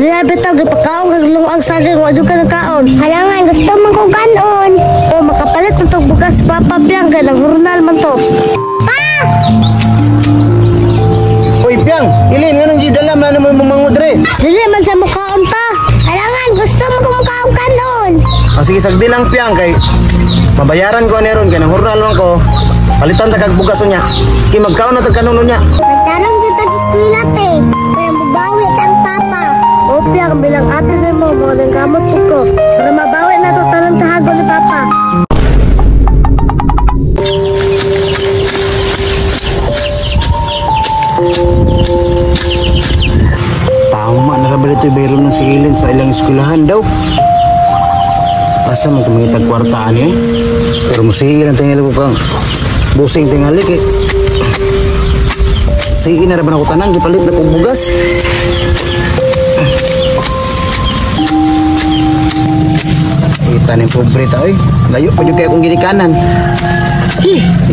Diya bitaw gipakaon kag lungang saging wa jud ka nakaon. Halangan gusto man ko kanon. O makapalit na tong bugas Papa Piang kay nagurnal man to. Pa! Uy, Piang, ilin nga nang gidalam na naman mamangod re. Dili man sa mukaon pa. Halangan gusto man ko kaon kanon. Sige, sagdi lang, Piang, kay mabayaran ko aneron kay nang hurnal man ko. Palitan ta kag bugas niya. Kay magkaon na tag kanon niya. Magtarong dyan tag-eskwila te. Kaya mabawi ang papa. O Piang bilang ate ni mo nang gamot ko. Para mabawi na to tanan sa hago ni Papa. Tama na ba dito bayro ng silin sa ilang eskwelahan daw. Asa man kumita kwartaan eh. Pero musige lang tingali ko kang busing tingali kay. Sige na raban ako tanan gipalit na kong bugas. Kita ni pobre ta oy. Layo pa jud kay akong ginikanan.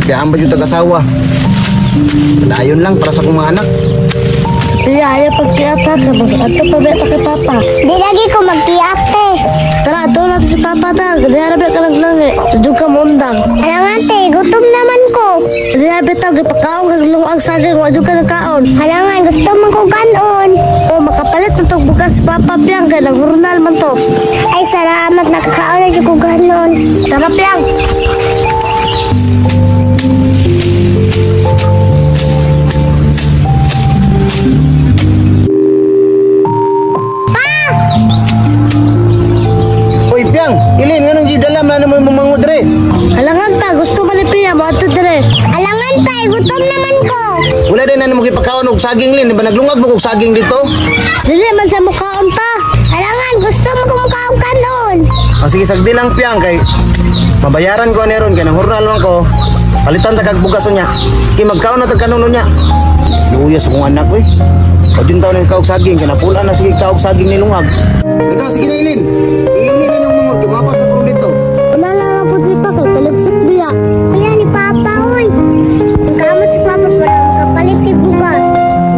Ipiyaan ba jud tag-asawa. Dayon lang para sa akong mga anak. Diya ayaw pagkiatat na ato pa beta kay Papa. Di lagi ko magtiate. Tara ato na to si Papa ta. Diya rabi ka lang jud ka mundang. Halangan te, gutom naman ko. Diya bitaw gipakaon kag lungang saging wa jud ka nakaon. Halangan gusto man ko kanon. O makapalit na tong bugas Papa Piang kay nagurnal man to. Ay salamat nakakaon na dyan ko kanon. Tara Piang. Uy, Piang, ilin nga nang gidalam na naman mamangod re. Halangan ta gusto ba ni Pia mo ato dire. Halangan te, gutom naman ko. Wala din na mo gipakaon og saging lin, ba naglungag mo og saging dito? Dili man sa mukaon pa. Halangan gusto man ko kaon kanon. Sige, sagdi lang, Piang, kay mabayaran ko aneron kay nang hurnal man ko. Palitan ta kag bugas niya. Kay magkaon na tag kanon niya. Luya sa kong anak oy. Pagdin taon ng kaog saging kay napula na sige kaog saging ni lungag. Daga sige na ilin. Iingin na nang mangod kay mapas ako dito. Wala lang ang putrito kay talagsik biya. Kaya ni Papa, oy. Ang kamot si Papa para makapalit kay bukas.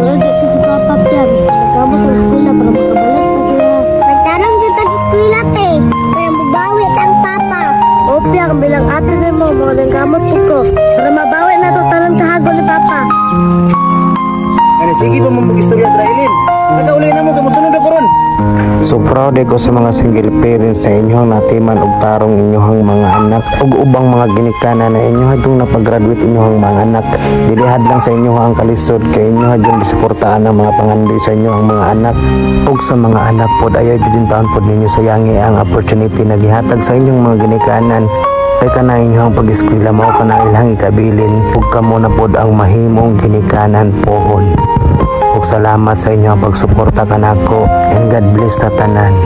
Wala dito si Papa Piang. Gamot ang eskwela para makabalas na sila. Magtarong dyan tag-eskwila te. Kaya mabawi ang Papa. O Piang bilang ate ni mo nang gamot ko. Para mabawi na to tanan sa hago ni Papa. Ano sige pa mo mag-istorya tra ilin. Nagaulay na mo kay mosunod ako ron. So proud ko sa mga single parents sa inyong natiman og tarong inyong mga anak ug ubang mga ginikanan na inyo hadung napag-graduate inyong mga anak. Dili hadlang sa inyo ang kalisod kay inyo hadung gisuportaan ang mga pangandoy sa inyong mga anak ug sa mga anak pod ayaw jud taon pod ninyo sayangi ang opportunity na gihatag sa inyong mga ginikanan. Kay kana inyong pag-eskwela mao kana ilang ikabilin ug kamo na pod ang mahimong ginikanan pohon. Ug salamat sa inyong pagsuporta kanako and God bless sa tanan.